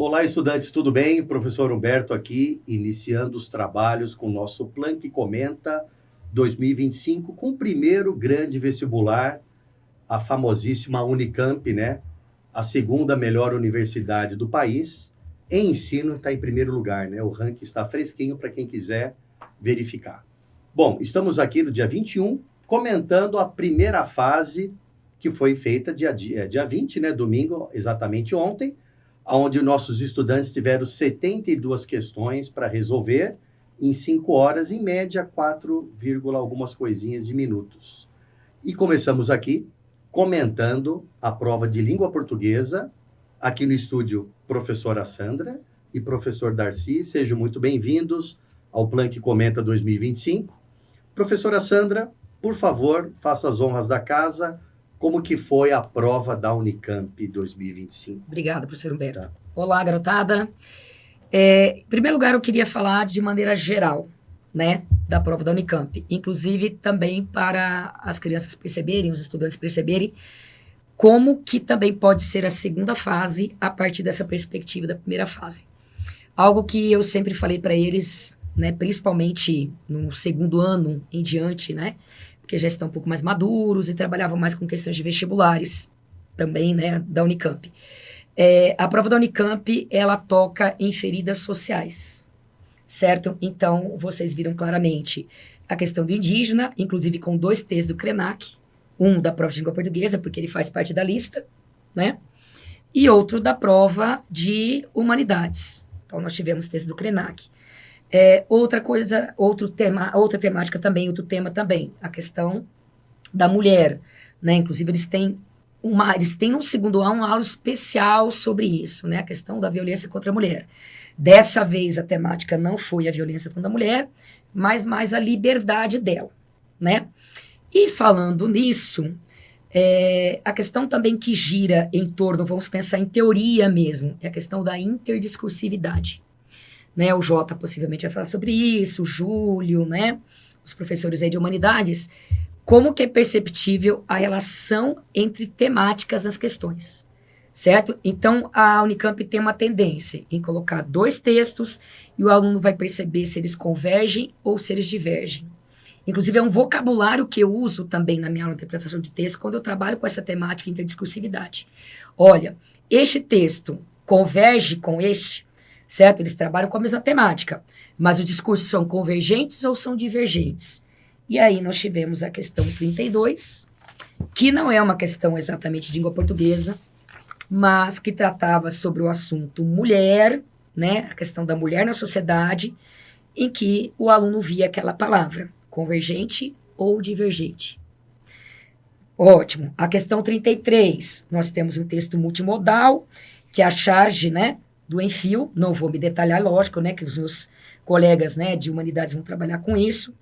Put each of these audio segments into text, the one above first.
Olá, estudantes, tudo bem? Professor Humberto aqui, iniciando os trabalhos com o nosso Planck Comenta 2025, com o primeiro grande vestibular, a famosíssima Unicamp, né? A segunda melhor universidade do país. Em ensino está em primeiro lugar, né? O ranking está fresquinho para quem quiser verificar. Bom, estamos aqui no dia 21, comentando a primeira fase que foi feita dia 20, né? Domingo, exatamente ontem, onde nossos estudantes tiveram 72 questões para resolver em 5 horas, em média 4, algumas coisinhas de minutos. E começamos aqui comentando a prova de língua portuguesa, aqui no estúdio professora Sandra e professor Darcy. Sejam muito bem-vindos ao Planck Comenta 2025. Professora Sandra, por favor, faça as honras da casa. Como que foi a prova da Unicamp 2025? Obrigada, professor Humberto. Tá. Olá, garotada. Em primeiro lugar, eu queria falar de maneira geral, né, da prova da Unicamp. Inclusive, também para as crianças perceberem, os estudantes perceberem, como que também pode ser a segunda fase a partir dessa perspectiva da primeira fase. Algo que eu sempre falei para eles, né, principalmente no segundo ano em diante, né, porque já estão um pouco mais maduros e trabalhavam mais com questões de vestibulares também, né, da Unicamp. A prova da Unicamp, ela toca em feridas sociais, certo? Então, vocês viram claramente a questão do indígena, inclusive com 2 textos do Krenak, um da prova de língua portuguesa, porque ele faz parte da lista, né? E outro da prova de humanidades. Então, nós tivemos texto do Krenak. Outra temática também, outro tema também, a questão da mulher, né? Inclusive, eles têm no segundo ano uma aula especial sobre isso, né? A questão da violência contra a mulher. Dessa vez, a temática não foi a violência contra a mulher, mas mais a liberdade dela, né? E falando nisso, a questão também que gira em torno, vamos pensar em teoria mesmo, é a questão da interdiscursividade. Né, o Jota possivelmente vai falar sobre isso, o Júlio, né, os professores aí de humanidades, como que é perceptível a relação entre temáticas nas questões, certo? Então, a Unicamp tem uma tendência em colocar 2 textos e o aluno vai perceber se eles convergem ou se eles divergem. Inclusive, é um vocabulário que eu uso também na minha aula de interpretação de texto quando eu trabalho com essa temática interdiscursividade. Olha, este texto converge com este, certo? Eles trabalham com a mesma temática, mas os discursos são convergentes ou são divergentes? E aí nós tivemos a questão 32, que não é uma questão exatamente de língua portuguesa, mas que tratava sobre o assunto mulher, né? A questão da mulher na sociedade, em que o aluno via aquela palavra, convergente ou divergente. Ótimo. A questão 33, nós temos um texto multimodal, que é a charge, né, do Enfio. Não vou me detalhar, lógico, né, que os meus colegas, né, de humanidades vão trabalhar com isso.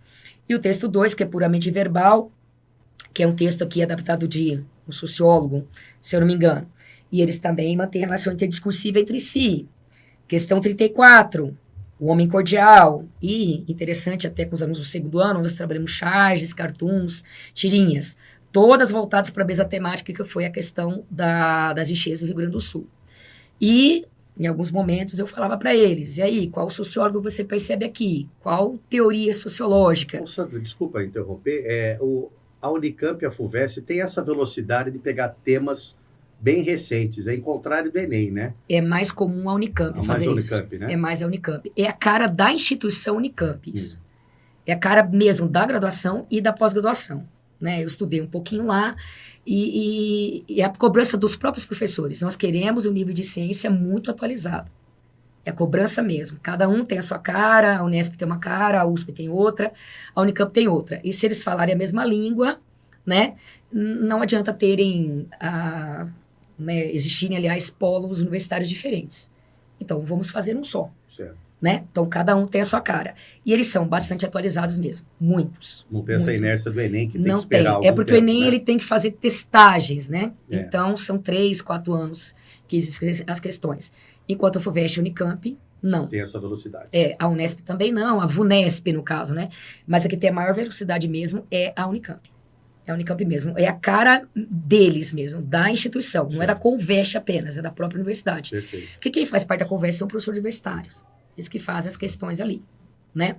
E o texto 2, que é puramente verbal, que é um texto aqui adaptado de um sociólogo, se eu não me engano. E eles também mantêm a relação interdiscursiva entre si. Questão 34, o homem cordial. E, interessante até com os alunos do segundo ano, nós trabalhamos charges, cartoons, tirinhas, todas voltadas para a mesma temática, que foi a questão das enchentes do Rio Grande do Sul. E em alguns momentos eu falava para eles, e aí, qual sociólogo você percebe aqui? Qual teoria sociológica? Sandra, desculpa interromper, a Unicamp e a FUVEST tem essa velocidade de pegar temas bem recentes, é em contrário do Enem, né? É mais comum a Unicamp fazer isso. Unicamp, né? É mais a Unicamp. É a cara da instituição Unicamp, isso. É a cara mesmo da graduação e da pós-graduação, né? Eu estudei um pouquinho lá, e a cobrança dos próprios professores. Nós queremos um nível de ciência muito atualizado. É a cobrança mesmo. Cada um tem a sua cara, a Unesp tem uma cara, a USP tem outra, a Unicamp tem outra. E se eles falarem a mesma língua, né, não adianta terem, existirem, aliás, polos universitários diferentes. Então, vamos fazer um só. Certo. Né? Então, cada um tem a sua cara. E eles são bastante atualizados mesmo. Muitos. Não tem essa inércia do Enem que tem não que esperar tem. algum É porque tempo, o Enem, né? ele tem que fazer testagens, né? Então, são 3, 4 anos que existem as questões. Enquanto a FUVEST e a Unicamp, não. Tem essa velocidade. A Unesp também não, a VUNESP, no caso, né? Mas a que tem a maior velocidade mesmo é a Unicamp. É a Unicamp mesmo. É a cara deles mesmo, da instituição. Não é da Conveste apenas, é da própria universidade. Perfeito. Porque quem faz parte da Conveste são professores universitários. Eles que fazem as questões ali, né?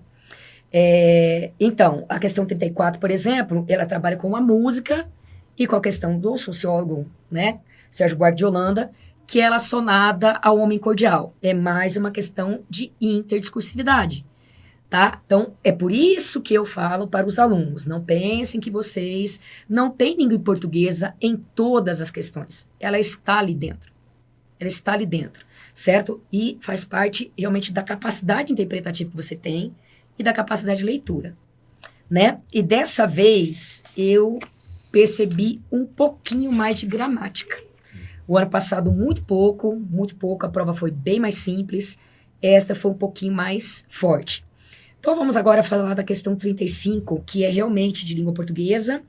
Então, a questão 34, por exemplo, ela trabalha com a música e com a questão do sociólogo, né? Sérgio Buarque de Holanda, que é relacionada ao homem cordial. É mais uma questão de interdiscursividade. Tá? Então, é por isso que eu falo para os alunos, não pensem que vocês não têm língua portuguesa em todas as questões. Ela está ali dentro. Ela está ali dentro, certo? E faz parte realmente da capacidade interpretativa que você tem e da capacidade de leitura, né? E dessa vez, eu percebi um pouquinho mais de gramática. O ano passado, muito pouco, a prova foi bem mais simples. Esta foi um pouquinho mais forte. Então, vamos agora falar da questão 35, que é realmente de língua portuguesa,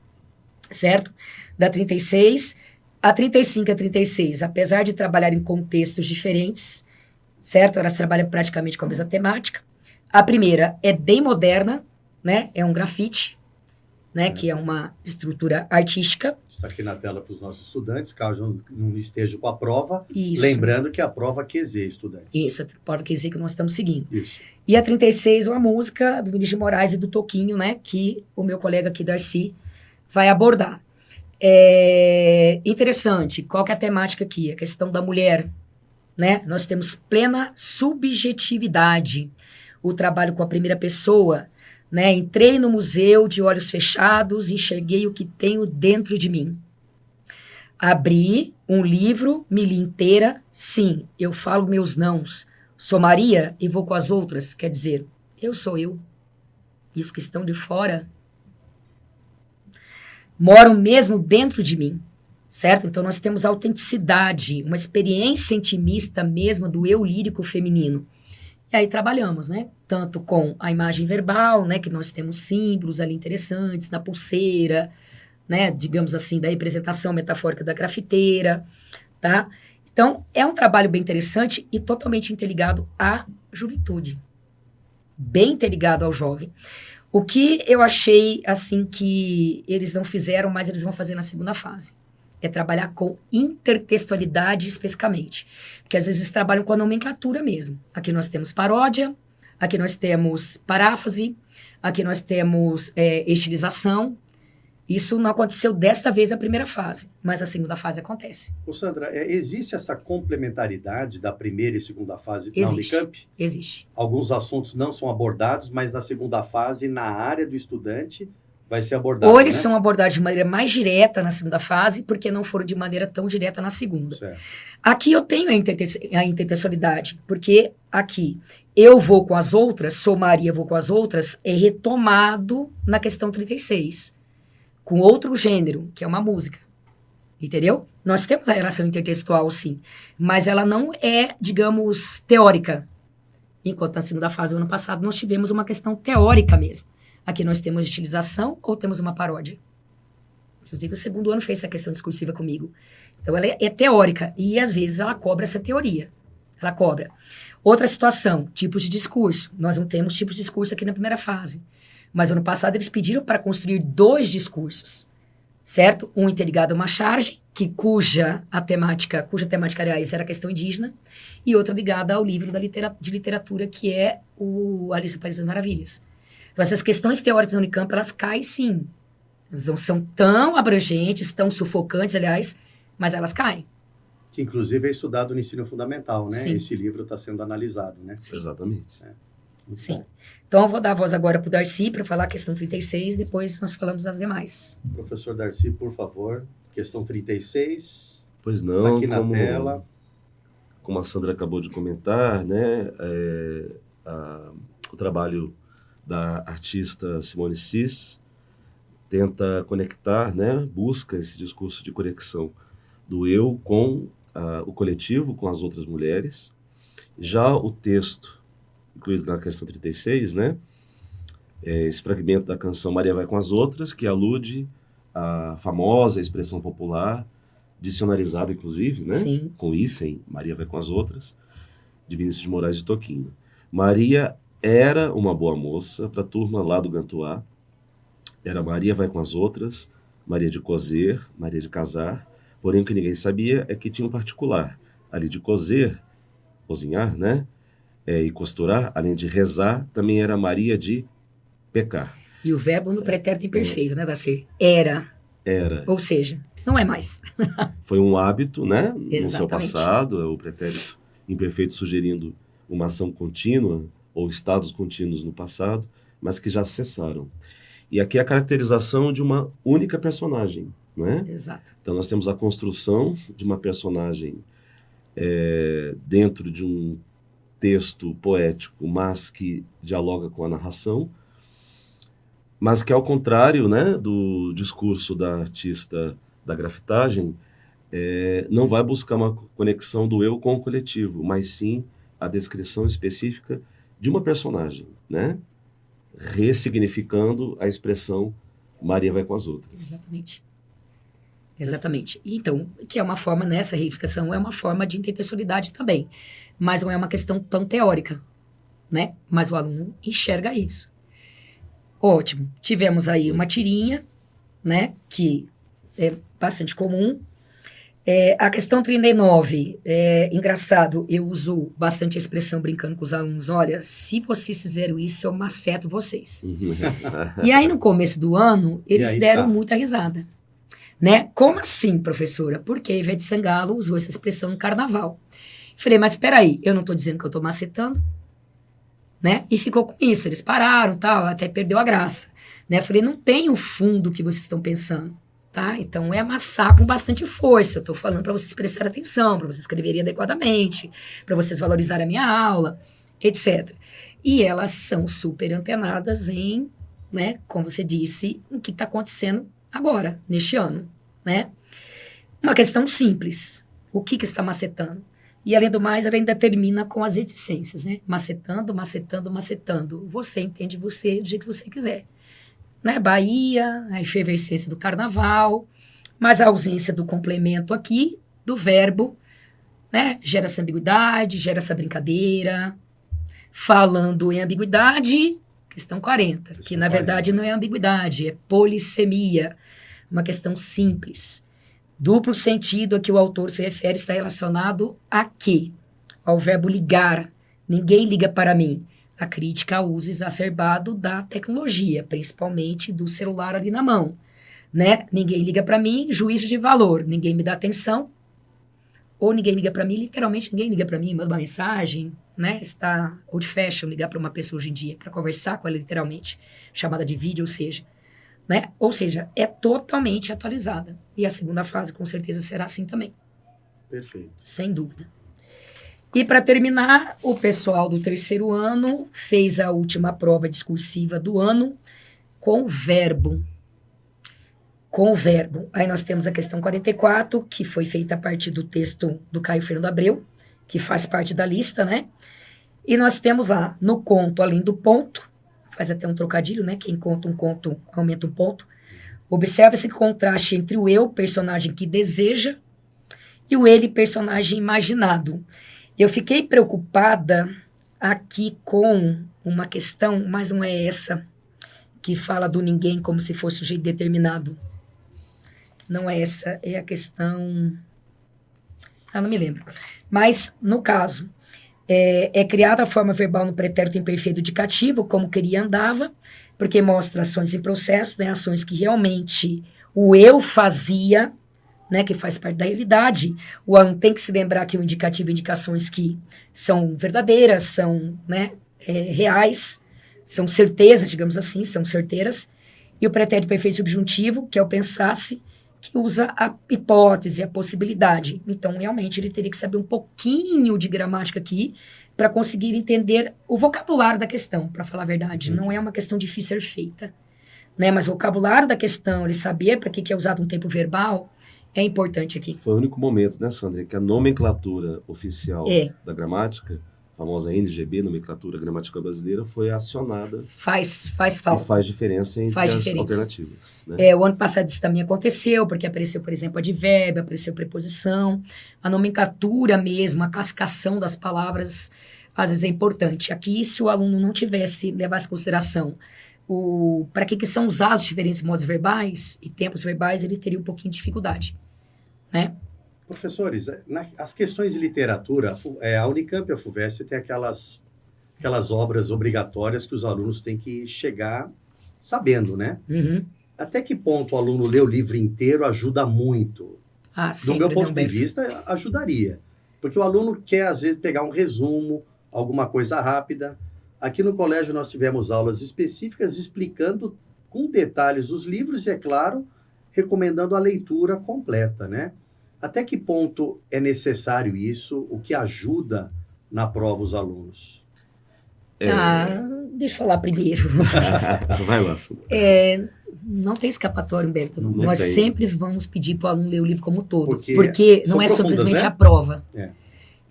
certo? Da 36. A 35 e a 36, apesar de trabalhar em contextos diferentes, certo? Elas trabalham praticamente com a mesma temática. A primeira é bem moderna, né? É um grafite, né? Que é uma estrutura artística. Está aqui na tela para os nossos estudantes, caso não estejam com a prova. Isso. Lembrando que é a prova QZ, estudantes. Isso, a prova QZ que nós estamos seguindo. Isso. E a 36 é uma música do Vinícius de Moraes e do Toquinho, né? Que o meu colega aqui, Darcy, vai abordar. Interessante, qual que é a temática aqui? A questão da mulher, né? Nós temos plena subjetividade. O trabalho com a primeira pessoa, né? Entrei no museu de olhos fechados, enxerguei o que tenho dentro de mim. Abri um livro, me li inteira, sim, eu falo meus nãos. Sou Maria e vou com as outras, quer dizer, eu sou eu. E os que estão de fora moram mesmo dentro de mim, certo? Então nós temos autenticidade, uma experiência intimista mesmo do eu lírico feminino. E aí trabalhamos, né? Tanto com a imagem verbal, né? Que nós temos símbolos ali interessantes, na pulseira, né? Digamos assim, da representação metafórica da grafiteira, tá? Então, é um trabalho bem interessante e totalmente interligado à juventude. Bem interligado ao jovem. O que eu achei, assim, que eles não fizeram, mas eles vão fazer na segunda fase. É trabalhar com intertextualidade especificamente. Porque às vezes trabalham com a nomenclatura mesmo. Aqui nós temos paródia, aqui nós temos paráfrase, aqui nós temos estilização. Isso não aconteceu desta vez na primeira fase, mas a segunda fase acontece. Ô Sandra, existe essa complementaridade da primeira e segunda fase na Unicamp? Existe. Alguns assuntos não são abordados, mas na segunda fase, na área do estudante, vai ser abordado, Ou eles né? são abordados de maneira mais direta na segunda fase, porque não foram de maneira tão direta na segunda. Certo. Aqui eu tenho a intertextualidade, porque aqui eu vou com as outras, sou Maria, vou com as outras, é retomado na questão 36. Com outro gênero, que é uma música. Entendeu? Nós temos a relação intertextual, sim. Mas ela não é, digamos, teórica. Enquanto na segunda fase do ano passado nós tivemos uma questão teórica mesmo. Aqui nós temos estilização ou temos uma paródia. Inclusive o segundo ano fez essa questão discursiva comigo. Então ela é teórica e às vezes ela cobra essa teoria. Ela cobra. Outra situação, tipos de discurso. Nós não temos tipos de discurso aqui na primeira fase. Mas ano passado eles pediram para construir 2 discursos, certo? Um interligado a uma charge, cuja temática, aliás, era a questão indígena, e outra ligada ao livro de literatura, que é o Alice no País das Maravilhas. Então, essas questões teóricas da Unicamp, elas caem sim. Elas não são tão abrangentes, tão sufocantes, aliás, mas elas caem. Que, inclusive, é estudado no ensino fundamental, né? Sim. Esse livro está sendo analisado, né? Sim. Exatamente. Muito Sim. bom. Então, eu vou dar a voz agora para o Darcy para falar a questão 36, depois nós falamos das demais. Professor Darcy, por favor, questão 36, Pois está não, aqui na tela. como a Sandra acabou de comentar, né, o trabalho da artista Simone Cis tenta conectar, né, busca esse discurso de conexão do eu com o coletivo, com as outras mulheres. Já o texto, incluído na questão 36, né, esse fragmento da canção Maria Vai com as Outras, que alude à famosa expressão popular, dicionarizada inclusive, né, Sim. com hífen, Maria Vai com as Outras, de Vinícius de Moraes e Toquinho. Maria era uma boa moça para a turma lá do Gantuá. Era Maria Vai com as Outras, Maria de cozer, Maria de casar, porém o que ninguém sabia é que tinha um particular. Ali de cozer, cozinhar, né? E costurar, além de rezar, também era Maria de pecar. E o verbo no pretérito imperfeito, né, Dacir? Era. Ou seja, não é mais. Foi um hábito, né? Exatamente. No seu passado, o pretérito imperfeito sugerindo uma ação contínua ou estados contínuos no passado, mas que já cessaram. E aqui é a caracterização de uma única personagem, né? Exato. Então nós temos a construção de uma personagem dentro de um texto poético, mas que dialoga com a narração, mas que ao contrário, né, do discurso da artista da grafitagem, não vai buscar uma conexão do eu com o coletivo, mas sim a descrição específica de uma personagem, né? Ressignificando a expressão Maria vai com as outras. Exatamente. Então, que é uma forma, nessa reificação, é uma forma de intertextualidade também, mas não é uma questão tão teórica, né? Mas o aluno enxerga isso. Ótimo. Tivemos aí uma tirinha, né? Que é bastante comum. A questão 39, engraçado, eu uso bastante a expressão brincando com os alunos, olha, se vocês fizeram isso, eu maceto vocês. E aí, no começo do ano, eles deram muita risada. Né? Como assim, professora? Porque a Ivete Sangalo usou essa expressão no carnaval. Falei, mas espera aí, eu não estou dizendo que eu estou macetando, né? E ficou com isso, eles pararam, tal, até perdeu a graça, né? Falei, não tem o fundo que vocês estão pensando, tá? Então é amassar com bastante força. Eu estou falando para vocês prestarem atenção, para vocês escreverem adequadamente, para vocês valorizarem a minha aula, etc. E elas são super antenadas em, né, como você disse, o que está acontecendo agora, neste ano, né? Uma questão simples. O que está macetando? E, além do mais, ela ainda termina com as reticências, né? Macetando, macetando, macetando. Você entende você do jeito que você quiser. Né? Bahia, a efervescência do carnaval, mas a ausência do complemento aqui, do verbo, né? Gera essa ambiguidade, gera essa brincadeira. Falando em ambiguidade, questão 40, que na verdade não é ambiguidade, é polissemia. Uma questão simples. Duplo sentido a que o autor se refere está relacionado a quê? Ao verbo ligar. Ninguém liga para mim. A crítica ao uso exacerbado da tecnologia, principalmente do celular ali na mão. Né? Ninguém liga para mim, juízo de valor. Ninguém me dá atenção. Ou ninguém liga para mim, literalmente ninguém liga para mim, manda uma mensagem, né? Está old fashion ligar para uma pessoa hoje em dia, para conversar com ela literalmente, chamada de vídeo, ou seja, né? Ou seja, é totalmente atualizada. E a segunda fase, com certeza, será assim também. Perfeito. Sem dúvida. E para terminar, o pessoal do 3º ano fez a última prova discursiva do ano com verbo. Com o verbo. Aí nós temos a questão 44, que foi feita a partir do texto do Caio Fernando Abreu, que faz parte da lista, né? E nós temos lá, no conto, além do ponto, faz até um trocadilho, né? Quem conta um conto aumenta um ponto. Observa esse contraste entre o eu, personagem que deseja, e o ele, personagem imaginado. Eu fiquei preocupada aqui com uma questão, mas não é essa, que fala do ninguém como se fosse sujeito determinado. Não é essa, é a questão... não me lembro. Mas, no caso, é criada a forma verbal no pretérito imperfeito indicativo, como queria andava, porque mostra ações em processo, né, ações que realmente o eu fazia, né, que faz parte da realidade. O aluno tem que se lembrar que o indicativo é indicações que são verdadeiras, são, né, reais, são certezas, digamos assim, são certeiras. E o pretérito perfeito subjuntivo, que é o pensasse, que usa a hipótese, a possibilidade. Então, realmente, ele teria que saber um pouquinho de gramática aqui para conseguir entender o vocabulário da questão, para falar a verdade. Não é uma questão difícil ser feita, né? Mas o vocabulário da questão, ele saber para que é usado um tempo verbal, é importante aqui. Foi o único momento, né, Sandra, que a nomenclatura oficial da gramática, a famosa NGB, Nomenclatura Gramatical Brasileira, foi acionada. Faz falta. E faz diferença entre as alternativas. Né? O ano passado isso também aconteceu, porque apareceu, por exemplo, advérbio, apareceu preposição. A nomenclatura mesmo, a classificação das palavras, às vezes é importante. Aqui, se o aluno não levasse em consideração para que são usados diferentes modos verbais e tempos verbais, ele teria um pouquinho de dificuldade, né? Professores, as questões de literatura, a Unicamp e a FUVEST tem aquelas obras obrigatórias que os alunos têm que chegar sabendo, né? Uhum. Até que ponto o aluno ler o livro inteiro ajuda muito? Sempre, Do meu ponto de Humberto. vista, ajudaria. Porque o aluno quer, às vezes, pegar um resumo, alguma coisa rápida. Aqui no colégio nós tivemos aulas específicas explicando com detalhes os livros e, é claro, recomendando a leitura completa, né? Até que ponto é necessário isso? O que ajuda na prova os alunos? Deixa eu falar primeiro. Vai lá. Sandra. Não tem escapatório, Humberto. Não Nós tem. sempre vamos pedir para o aluno ler o livro como um todo. Porque Não é são profundas, simplesmente né? a prova. É.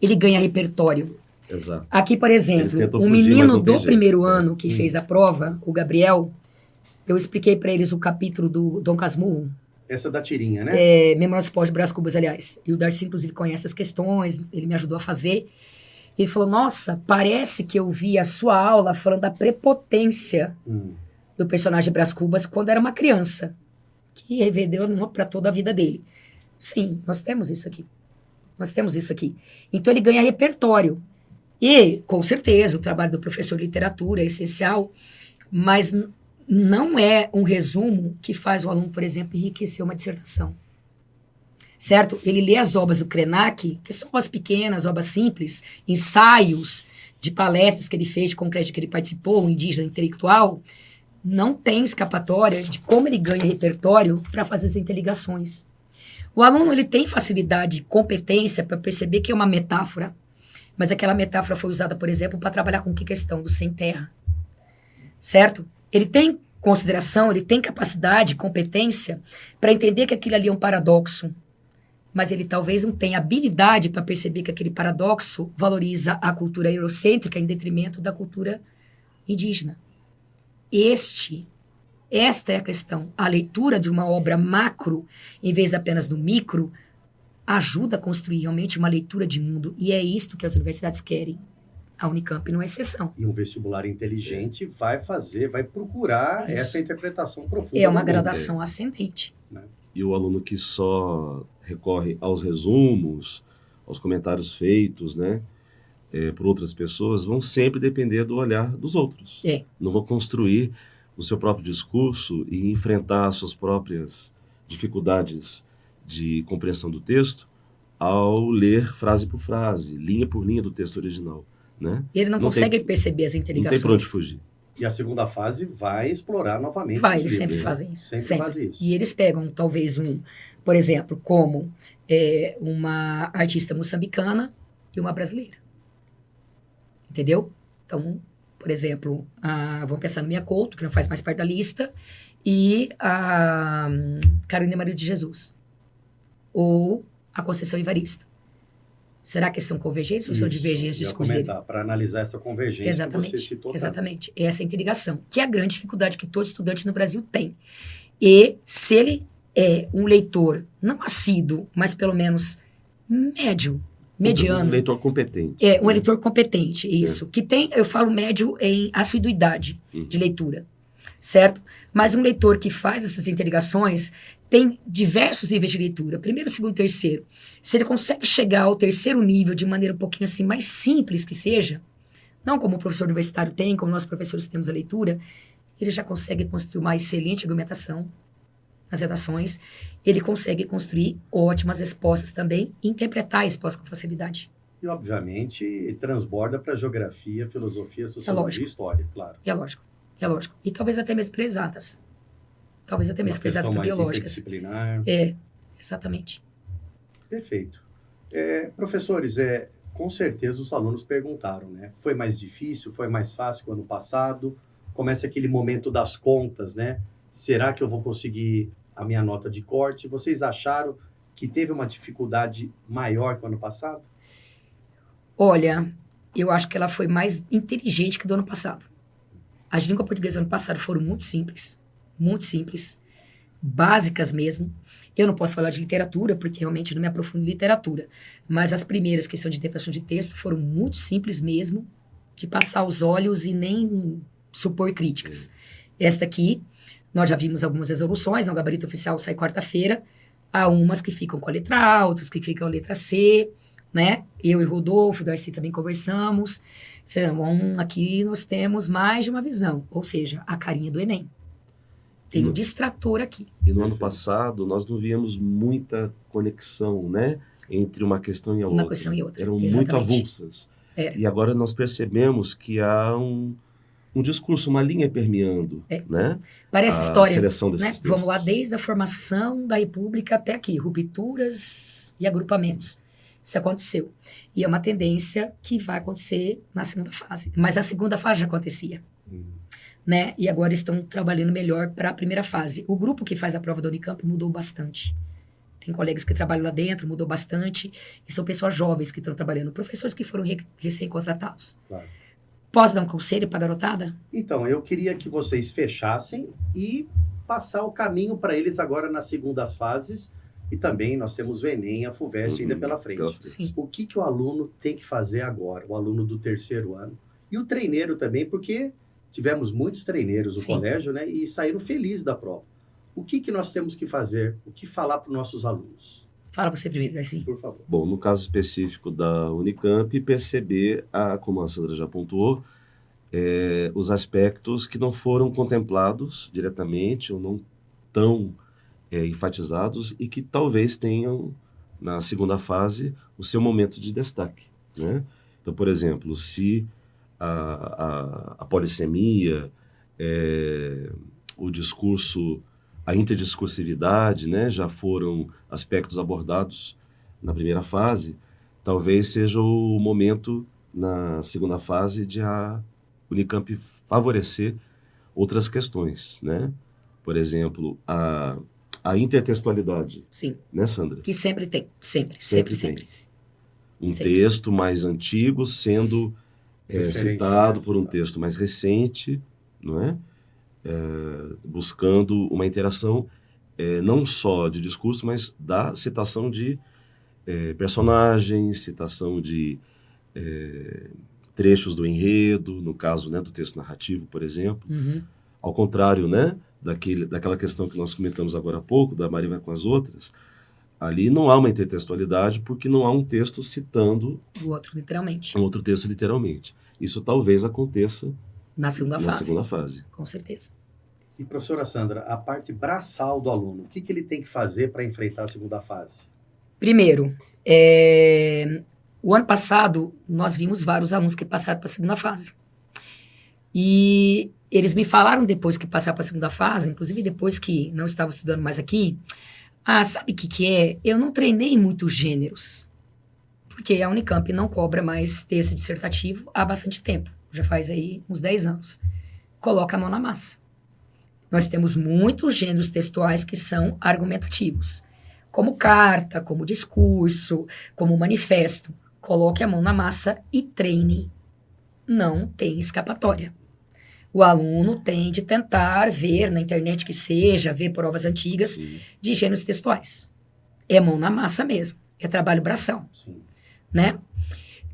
Ele ganha repertório. Exato. Aqui, por Eles exemplo, tentam o fugir, mas menino não tem do jeito. primeiro ano que fez a prova, o Gabriel, eu expliquei para eles o capítulo do Dom Casmurro, Essa da tirinha, né? Memórias Pós de Brás Cubas, aliás. E o Darcy, inclusive, conhece as questões, ele me ajudou a fazer. Ele falou, nossa, parece que eu vi a sua aula falando da prepotência do personagem Brás Cubas quando era uma criança, que reverberou para toda a vida dele. Sim, nós temos isso aqui. Nós temos isso aqui. Então, ele ganha repertório. E, com certeza, o trabalho do professor de literatura é essencial, mas não é um resumo que faz o aluno, por exemplo, enriquecer uma dissertação. Certo? Ele lê as obras do Krenak, que são obras pequenas, obras simples, ensaios de palestras que ele fez, de congresso que ele participou, um indígena intelectual, não tem escapatória de como ele ganha repertório para fazer as interligações. O aluno ele tem facilidade, competência para perceber que é uma metáfora, mas aquela metáfora foi usada, por exemplo, para trabalhar com que questão do sem terra. Certo? Ele tem consideração, ele tem capacidade, competência para entender que aquilo ali é um paradoxo, mas ele talvez não tenha habilidade para perceber que aquele paradoxo valoriza a cultura eurocêntrica em detrimento da cultura indígena. Esta é a questão. A leitura de uma obra macro, em vez apenas do micro, ajuda a construir realmente uma leitura de mundo, e é isto que as universidades querem. A Unicamp não é exceção. E um vestibular inteligente vai procurar essa interpretação profunda. É uma do mundo. gradação ascendente. E o aluno que só recorre aos resumos, aos comentários feitos, né, por outras pessoas, vão sempre depender do olhar dos outros. Não vão construir o seu próprio discurso e enfrentar as suas próprias dificuldades de compreensão do texto ao ler frase por frase, linha por linha do texto original. Né? Ele não consegue perceber as interligações. Não tem para onde fugir. E a segunda fase vai explorar novamente. Eles sempre fazem isso. Sempre fazem isso. E eles pegam, talvez, por exemplo, como uma artista moçambicana e uma brasileira. Entendeu? Então, por exemplo, vamos pensar no Mia Couto, que não faz mais parte da lista, e a Carolina Maria de Jesus. Ou a Conceição Evaristo. Será que são convergentes ou são divergentes de discurso dele? Para analisar essa convergência que você citou. Exatamente. Essa interligação, que é a grande dificuldade que todo estudante no Brasil tem. E se ele é um leitor, não assíduo, mas pelo menos mediano. Um leitor competente. Um leitor competente, isso. Que tem, eu falo médio em assiduidade de leitura, certo? Mas um leitor que faz essas interligações tem diversos níveis de leitura. Primeiro, segundo, terceiro. Se ele consegue chegar ao terceiro nível de maneira um pouquinho assim mais simples que seja, não como o professor universitário tem, como nós professores temos a leitura, ele já consegue construir uma excelente argumentação nas redações, ele consegue construir ótimas respostas também e interpretar a resposta com facilidade. E, obviamente, transborda para geografia, filosofia, sociologia e história, claro. É lógico. E talvez até mesmo para exatas. Talvez até mesmo para exatas para biológicas. Disciplinar. Exatamente. Perfeito. Professores, com certeza os alunos perguntaram, né? Foi mais difícil? Foi mais fácil que o ano passado? Começa aquele momento das contas, né? Será que eu vou conseguir a minha nota de corte? Vocês acharam que teve uma dificuldade maior que o ano passado? Olha, eu acho que ela foi mais inteligente que do ano passado. As línguas portuguesas do ano passado foram muito simples, básicas mesmo. Eu não posso falar de literatura, porque realmente não me aprofundo em literatura, mas as primeiras questões de interpretação de texto foram muito simples mesmo, de passar os olhos e nem supor críticas. Esta aqui, nós já vimos algumas resoluções, o gabarito oficial sai quarta-feira, há umas que ficam com a letra A, outras que ficam com a letra C, né? Eu e Rodolfo, Darcy também conversamos. Falamos, aqui nós temos mais de uma visão, ou seja, a carinha do Enem. Tem um distrator aqui. E no ano passado, nós não víamos muita conexão, né? Entre uma questão e a outra. Uma questão e outra. Eram exatamente. muito avulsas. E agora nós percebemos que há um discurso, uma linha permeando, né? Parece a história, seleção desses né? textos. Vamos lá desde a formação da República até aqui, rupturas e agrupamentos. Isso aconteceu. E é uma tendência que vai acontecer na segunda fase. Mas a segunda fase já acontecia. Né? E agora estão trabalhando melhor para a primeira fase. O grupo que faz a prova da Unicamp mudou bastante. Tem colegas que trabalham lá dentro, mudou bastante. E são pessoas jovens que estão trabalhando. Professores que foram recém-contratados. Claro. Posso dar um conselho para a garotada? Então, eu queria que vocês fechassem e passar o caminho para eles agora nas segundas fases. E também nós temos o Enem, a FUVEST ainda pela frente. Sim. O que o aluno tem que fazer agora? O aluno do terceiro ano. E o treineiro também, porque tivemos muitos treineiros no Sim. colégio, né? E saíram felizes da prova. O que nós temos que fazer? O que falar para os nossos alunos? Fala você primeiro, Darcy. Por favor. Bom, no caso específico da Unicamp, perceber, como a Sandra já pontuou, os aspectos que não foram contemplados diretamente ou não tão enfatizados e que talvez tenham, na segunda fase, o seu momento de destaque. Né? Então, por exemplo, se a polissemia, o discurso, a interdiscursividade, né, já foram aspectos abordados na primeira fase, talvez seja o momento, na segunda fase, de a Unicamp favorecer outras questões, né? Por exemplo, a intertextualidade. Sim. Né, Sandra? Que sempre tem. Sempre. Tem. Um texto mais antigo sendo citado por um texto mais recente, não é? Buscando uma interação não só de discurso, mas da citação de personagens, citação de trechos do enredo, no caso, né, do texto narrativo, por exemplo. Uhum. Ao contrário, né, daquela questão que nós comentamos agora há pouco, da Maria vai com as outras, ali não há uma intertextualidade porque não há um texto citando o outro, literalmente. Um outro texto literalmente. Isso talvez aconteça na segunda fase. Com certeza. E, professora Sandra, a parte braçal do aluno, o que ele tem que fazer para enfrentar a segunda fase? Primeiro, o ano passado, nós vimos vários alunos que passaram para a segunda fase. E eles me falaram depois que passaram para a segunda fase, inclusive depois que não estavam estudando mais aqui, sabe o que é? Eu não treinei muitos gêneros, porque a Unicamp não cobra mais texto dissertativo há bastante tempo, já faz aí uns 10 anos. Coloca a mão na massa. Nós temos muitos gêneros textuais que são argumentativos, como carta, como discurso, como manifesto. Coloque a mão na massa e treine. Não tem escapatória. O aluno tem de tentar ver na internet que seja, ver provas antigas de gêneros textuais. É mão na massa mesmo. É trabalho braçal. Sim. Né?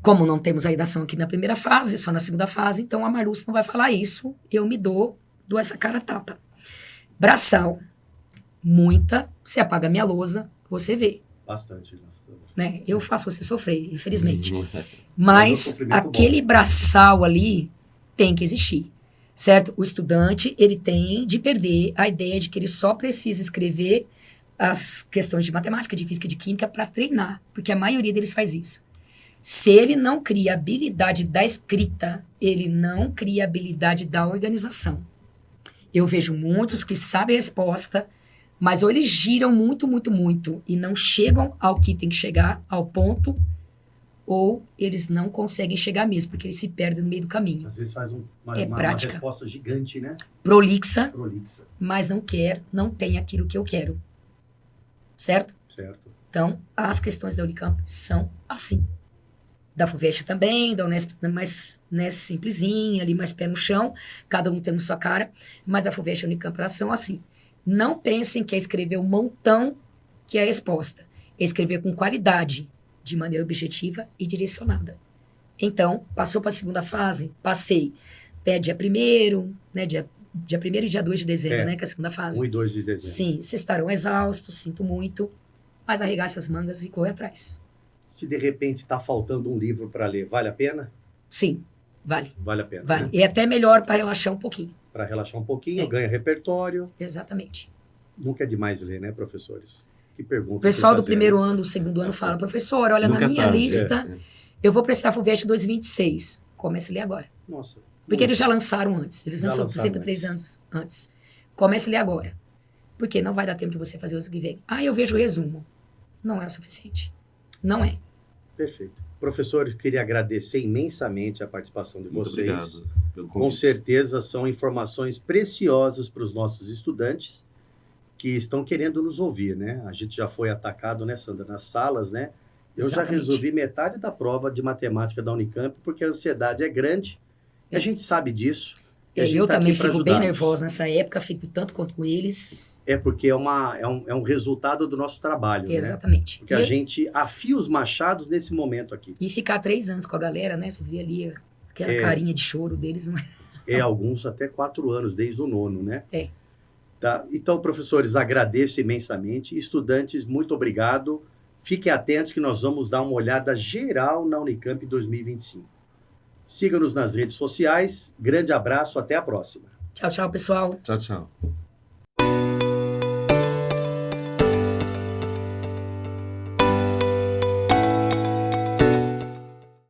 Como não temos a redação aqui na primeira fase, só na segunda fase, então a Marluce não vai falar isso, eu me dou essa cara a tapa. Braçal. Muita, se apaga a minha lousa, você vê. Bastante. Né? Eu faço você sofrer, infelizmente. Mas aquele braçal ali tem que existir. Certo? O estudante, ele tem de perder a ideia de que ele só precisa escrever as questões de matemática, de física e de química para treinar, porque a maioria deles faz isso. Se ele não cria habilidade da escrita, ele não cria habilidade da organização. Eu vejo muitos que sabem a resposta, mas ou eles giram muito, muito, muito e não chegam ao que tem que chegar, ao ponto, ou eles não conseguem chegar mesmo, porque eles se perdem no meio do caminho. Às vezes faz uma resposta gigante, né? Prolixa, mas não tem aquilo que eu quero. Certo? Certo. Então, as questões da Unicamp são assim. Da FUVEST também, da Unesp mais simplesinha, ali mais pé no chão, cada um tem sua cara, mas a FUVEST e a Unicamp, elas são assim. Não pensem que é escrever um montão que é a resposta. É escrever com qualidade, de maneira objetiva e direcionada. Então, passou para a segunda fase, passei dia 1º, né, dia dia 1º e dia 2 de dezembro, É. né? Que é a segunda fase. 1 e 2 de dezembro. Sim, vocês estarão exaustos, sinto muito, mas arregace as mangas e corre atrás. Se de repente está faltando um livro para ler, vale a pena? Sim, vale. Vale a pena, Vale. né? E é até melhor para relaxar um pouquinho. Para relaxar um pouquinho, É. ganha repertório. Exatamente. Nunca é demais ler, né, professores? Que pergunta. O pessoal que do fazem, primeiro né? ano, do segundo ano fala, professor, olha, Nunca na é minha tarde, lista, eu vou prestar FUVEST 2026. Comece a ler agora. Nossa. Porque eles já lançaram antes. Eles Já lançam lançaram sempre 3 anos antes. Comece a ler agora. Porque não vai dar tempo de você fazer o ano que vem. Ah, eu vejo o resumo. Não é o suficiente. Não é. Perfeito. Professores, queria agradecer imensamente a participação de Muito vocês. obrigado pelo Com convite. certeza são informações preciosas para os nossos estudantes que estão querendo nos ouvir, né? A gente já foi atacado, né, Sandra, nas salas, né? Eu já Exatamente. resolvi metade da prova de matemática da Unicamp porque a ansiedade é grande e a gente sabe disso. E a gente Eu tá também aqui pra fico bem ajudá-los. nervosa nessa época, fico tanto quanto eles. É porque é um resultado do nosso trabalho, né? Exatamente. Porque a gente afia os machados nesse momento aqui. E ficar 3 anos com a galera, né? Você vê ali aquela carinha de choro deles, não é? Alguns até 4 anos, desde o 9º, né? É. Tá? Então, professores, agradeço imensamente. Estudantes, muito obrigado. Fiquem atentos que nós vamos dar uma olhada geral na Unicamp 2025. Siga-nos nas redes sociais. Grande abraço, até a próxima. Tchau, tchau, pessoal. Tchau, tchau.